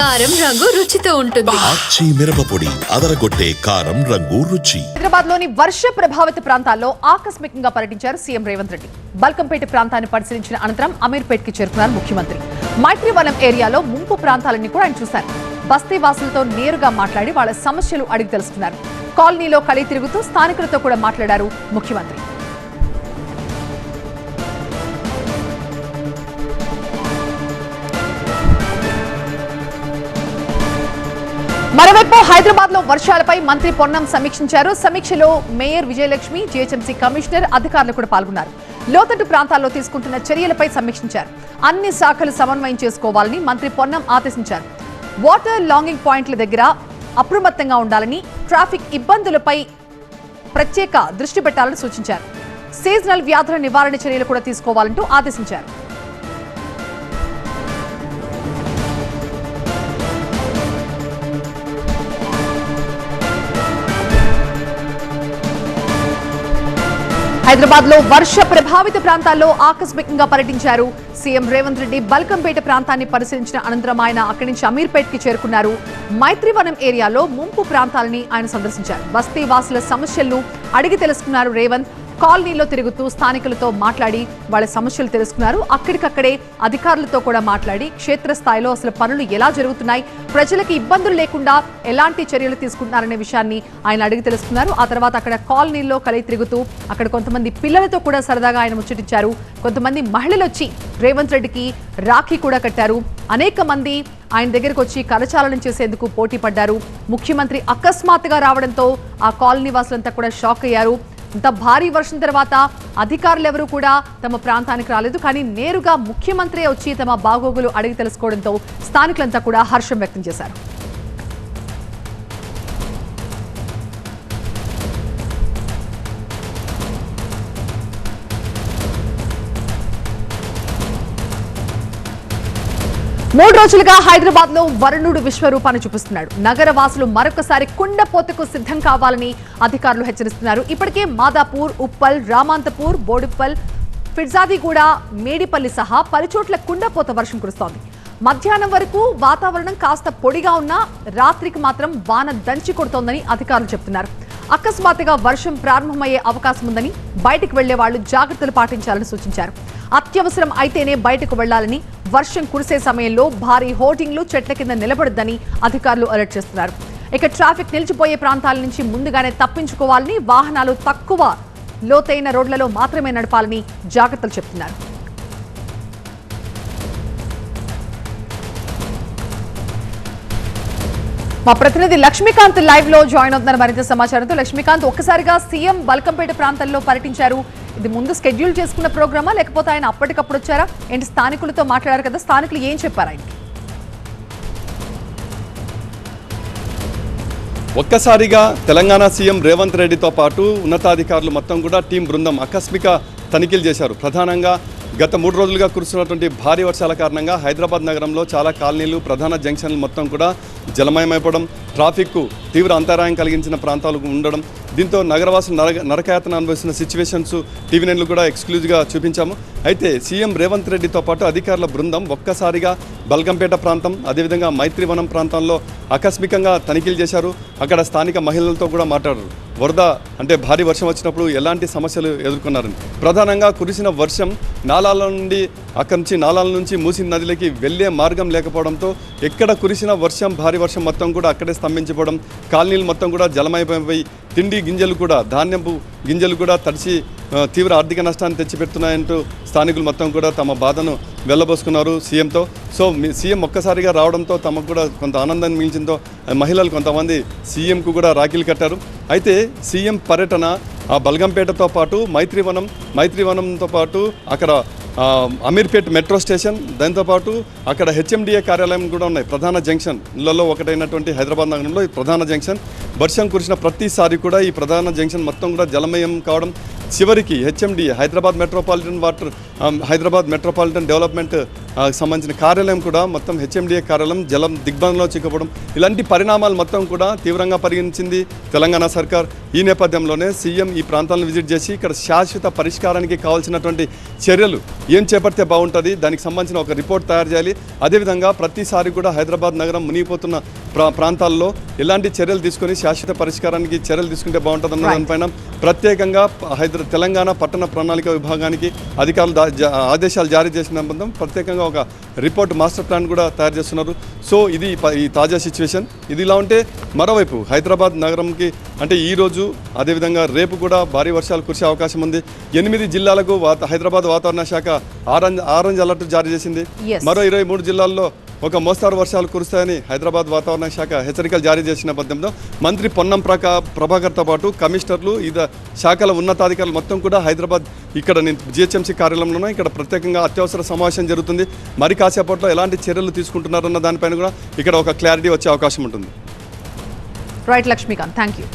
కారం రంగు రుచితో ఉంటుంది. ఆచి మిరపపొడి అదరగొట్టే కారం రంగు రుచి. హైదరాబాద్ లోని వర్ష ప్రభావిత ప్రాంతాల్లో ఆకస్మికంగా పర్యటించారు సీఎం రేవంత్ రెడ్డి. బల్కంపేట ప్రాంతాన్ని పరిశీలించిన అనంతరం అమీర్పేట్ కి చేరుకున్నారు ముఖ్యమంత్రి. మైత్రివనం ఏరియాలో ముంపు ప్రాంతాలన్నీ కూడా ఆయన చూశారు. బస్తీ వాసులతో నేరుగా మాట్లాడి వాళ్ళ సమస్యలు అడిగి తెలుసుకున్నారు. కాలనీలో కలి తిరుగుతూ స్థానికులతో కూడా మాట్లాడారు ముఖ్యమంత్రి. మరోవైపు హైదరాబాద్ లో వర్షాలపై మంత్రి పొన్నం సమీక్షించారు. సమీక్షలో మేయర్ విజయలక్ష్మి, జీహెచ్ఎంసీ కమిషనర్, అధికారులు కూడా పాల్గొన్నారు. లోతట్టు ప్రాంతాల్లో తీసుకుంటున్న చర్యలపై సమీక్షించారు. అన్ని శాఖలు సమన్వయం చేసుకోవాలని మంత్రి పొన్నం ఆదేశించారు. వాటర్ లాంగింగ్ పాయింట్ల దగ్గర అప్రమత్తంగా ఉండాలని, ట్రాఫిక్ ఇబ్బందులపై ప్రత్యేక దృష్టి పెట్టాలని సూచించారు. సీజనల్ వ్యాధుల నివారణ చర్యలు కూడా తీసుకోవాలంటూ ఆదేశించారు. హైదరాబాద్ లో వర్ష ప్రభావిత ప్రాంతాల్లో ఆకస్మికంగా పర్యటించారు సీఎం రేవంత్ రెడ్డి. బల్కంపేట ప్రాంతాన్ని పరిశీలించిన అనంతరం ఆయన అక్కడి నుంచి అమీర్పేట్ కి చేరుకున్నారు. మైత్రివనం ఏరియాలో ముంపు ప్రాంతాలని ఆయన సందర్శించారు. బస్తీ వాసుల సమస్యలను అడిగి తెలుసుకున్నారు రేవంత్. కాలనీలో తిరుగుతూ స్థానికులతో మాట్లాడి వాళ్ళ సమస్యలు తెలుసుకున్నారు. అక్కడికక్కడే అధికారులతో కూడా మాట్లాడి క్షేత్రస్థాయిలో అసలు పనులు ఎలా జరుగుతున్నాయి, ప్రజలకు ఇబ్బందులు లేకుండా ఎలాంటి చర్యలు తీసుకుంటున్నారనే విషయాన్ని ఆయన అడిగి తెలుసుకున్నారు. ఆ తర్వాత అక్కడ కాలనీలో కలి తిరుగుతూ అక్కడ కొంతమంది పిల్లలతో కూడా సరదాగా ఆయన ముచ్చటించారు. కొంతమంది మహిళలు వచ్చి రేవంత్ రెడ్డికి రాఖీ కూడా కట్టారు. అనేక మంది ఆయన దగ్గరకు వచ్చి కరచాలనం చేసేందుకు పోటీ పడ్డారు. ముఖ్యమంత్రి అకస్మాత్తుగా రావడంతో ఆ కాలనీ వాసులంతా కూడా షాక్ అయ్యారు. ఇంత భారీ వర్షం తర్వాత అధికారులు ఎవరూ కూడా తమ ప్రాంతానికి రాలేదు. కానీ నేరుగా ముఖ్యమంత్రి వచ్చి తమ బాగోగులు అడిగి తెలుసుకోవడంతో స్థానికులంతా కూడా హర్షం వ్యక్తం చేశారు. మూడు రోజులుగా హైదరాబాద్ లో వరుణుడు విశ్వరూపాన్ని చూపిస్తున్నాడు. నగర వాసులు మరొకసారి కుండపోతకు సిద్ధం కావాలని అధికారులు హెచ్చరిస్తున్నారు. ఇప్పటికే మాదాపూర్, ఉప్పల్, రామాంతపూర్, బోడుప్పల్, ఫిర్జాదిగూడ, మేడిపల్లి సహా పలుచోట్ల కుండపోత వర్షం కురుస్తోంది. మధ్యాహ్నం వరకు వాతావరణం కాస్త పొడిగా ఉన్నా రాత్రికి మాత్రం వాన దంచి కొడుతోందని అధికారులు చెబుతున్నారు. అకస్మాత్తుగా వర్షం ప్రారంభమయ్యే అవకాశం ఉందని బయటకు వెళ్లే వాళ్లు జాగ్రత్తలు పాటించాలని సూచించారు. అత్యవసరం అయితేనే బయటకు వెళ్లాలని, వర్షం కురిసే సమయంలో భారీ హోర్డింగ్లు చెట్ల కింద నిలబడొద్దని అధికారులు అలర్ట్ చేస్తున్నారు. ఇక ట్రాఫిక్ నిలిచిపోయే ప్రాంతాల నుంచి ముందుగానే తప్పించుకోవాలని, వాహనాలు తక్కువ లోతైన రోడ్లలో మాత్రమే నడపాలని జాగ్రత్తలు చెప్తున్నారు. మా ప్రతినిధి లక్ష్మీకాంత్ లైవ్ లో జాయిన్ అవుతున్నారు మరింత సమాచారంతో. లక్ష్మీకాంత్, ఒక్కసారిగా సీఎం బల్కంపేట ప్రాంతంలో పర్యటించారు. ఇది ముందు షెడ్యూల్ చేసుకున్న ప్రోగ్రామా, లేకపోతే ఆయన అప్పటికప్పుడు వచ్చారా ఏంటి? స్థానికులతో మాట్లాడారు కదా, స్థానికులు ఏం చెప్పారు ఆయనకి? ఒక్కసారిగా తెలంగాణ సీఎం రేవంత్ రెడ్డితో పాటు ఉన్నతాధికారులు మొత్తం కూడా టీం బృందం ఆకస్మిక తనిఖీలు చేశారు. ప్రధానంగా గత 3 రోజులుగా కురుస్తున్నటువంటి భారీ వర్షాల కారణంగా హైదరాబాద్ నగరంలో చాలా కాలనీలు, ప్రధాన జంక్షన్లు మొత్తం కూడా జలమయమైపోవడం, ట్రాఫిక్కు తీవ్ర అంతరాయం కలిగించిన ప్రాంతాలు ఉండడం, దీంతో నగరవాసులు నరకయాతన అనుభవిస్తున్న సిచ్యువేషన్స్ టీవీ నైన్లు కూడా ఎక్స్క్లూజివ్గా చూపించాము. అయితే సీఎం రేవంత్ రెడ్డితో పాటు అధికారుల బృందం ఒక్కసారిగా బల్కంపేట ప్రాంతం, అదేవిధంగా మైత్రివనం ప్రాంతంలో ఆకస్మికంగా తనిఖీలు చేశారు. అక్కడ స్థానిక మహిళలతో కూడా మాట్లాడారు. వరద అంటే భారీ వర్షం వచ్చినప్పుడు ఎలాంటి సమస్యలు ఎదుర్కొన్నారని. ప్రధానంగా కురిసిన వర్షం నాలాల నుండి, అక్కడి నుంచి నాలాల నుంచి మూసీ నదిలోకి వెళ్లే మార్గం లేకపోవడంతో ఎక్కడ కురిసిన వర్షం, భారీ వర్షం మొత్తం కూడా అక్కడే స్తంభించిపోవడం, కాలనీలు మొత్తం కూడా జలమైపోయి తిండి గింజలు కూడా, ధాన్యపు గింజలు కూడా తడిసి తీవ్ర ఆర్థిక నష్టాన్ని తెచ్చిపెడుతున్నాయంటూ స్థానికులు మొత్తం కూడా తమ బాధను వెళ్ళబోసుకున్నారు సీఎంతో. సో సీఎం ఒక్కసారిగా రావడంతో తమకు కూడా కొంత ఆనందాన్ని మిగిల్చిందో మహిళలు కొంతమంది సీఎంకు కూడా రాఖీలు కట్టారు. అయితే సీఎం పర్యటన ఆ బల్కంపేటతో పాటు మైత్రివనంతో పాటు అక్కడ అమీర్పేట్ మెట్రో స్టేషన్, దాంతోపాటు అక్కడ హెచ్ఎండిఏ కార్యాలయం కూడా ఉన్నాయి. ప్రధాన జంక్షన్లలో ఒకటైనటువంటి హైదరాబాద్ నగరంలో ఈ ప్రధాన జంక్షన్ వర్షం కురిసిన ప్రతిసారి కూడా ఈ ప్రధాన జంక్షన్ మొత్తం కూడా జలమయం కావడం, చివరికి HMDA Hyderabad metropolitan water Hyderabad metropolitan development సంబంధించిన కార్యాలయం కూడా మొత్తం హెచ్ఎండిఏ కార్యాలయం జలం దిగ్బంధంలో చిక్కపడం ఇలాంటి పరిణామాలు మొత్తం కూడా తీవ్రంగా పరిగణించింది తెలంగాణ సర్కార్. ఈ నేపథ్యంలోనే సీఎం ఈ ప్రాంతాలను విజిట్ చేసి ఇక్కడ శాశ్వత పరిష్కారానికి కావాల్సినటువంటి చర్యలు ఏం చేపడితే బాగుంటుంది, దానికి సంబంధించిన ఒక రిపోర్ట్ తయారు చేయాలి. అదేవిధంగా ప్రతిసారి కూడా హైదరాబాద్ నగరం మునిగిపోతున్న ప్రాంతాల్లో ఎలాంటి చర్యలు తీసుకొని శాశ్వత పరిష్కారానికి చర్యలు తీసుకుంటే బాగుంటుందన్న దానిపైన ప్రత్యేకంగా తెలంగాణ పట్టణ ప్రణాళిక విభాగానికి అధికారులు ఆదేశాలు జారీ చేసిన సంబంధం ప్రత్యేకంగా ఒక రిపోర్ట్ మాస్టర్ ప్లాన్ కూడా తయారు చేస్తున్నారు. సో ఇది ఈ తాజా సిచ్యువేషన్. ఇది ఇలా ఉంటే మరోవైపు హైదరాబాద్ నగరంకి అంటే ఈరోజు అదేవిధంగా రేపు కూడా భారీ వర్షాలు కురిసే అవకాశం ఉంది. 8 జిల్లాలకు హైదరాబాద్ వాతావరణ శాఖ ఆరెంజ్ అలర్ట్ జారీ చేసింది. మరో 23 జిల్లాల్లో ఒక మోస్తారు వర్షాలు కురుస్తాయని హైదరాబాద్ వాతావరణ శాఖ హెచ్చరికలు జారీ చేసిన నేపథ్యంలో మంత్రి పొన్నం ప్రభాకర్తో పాటు కమిషనర్లు శాఖల ఉన్నతాధికారులు మొత్తం కూడా హైదరాబాద్ ఇక్కడ జిహెచ్ఎంసీ కార్యాలయంలోనే ఇక్కడ ప్రత్యేకంగా అత్యవసర సమావేశం జరుగుతుంది. మరి కాసేపట్లో ఎలాంటి చర్యలు తీసుకుంటున్నారన్న దానిపైన కూడా ఇక్కడ ఒక క్లారిటీ వచ్చే అవకాశం ఉంటుంది. Right Lakshmikant, thank you.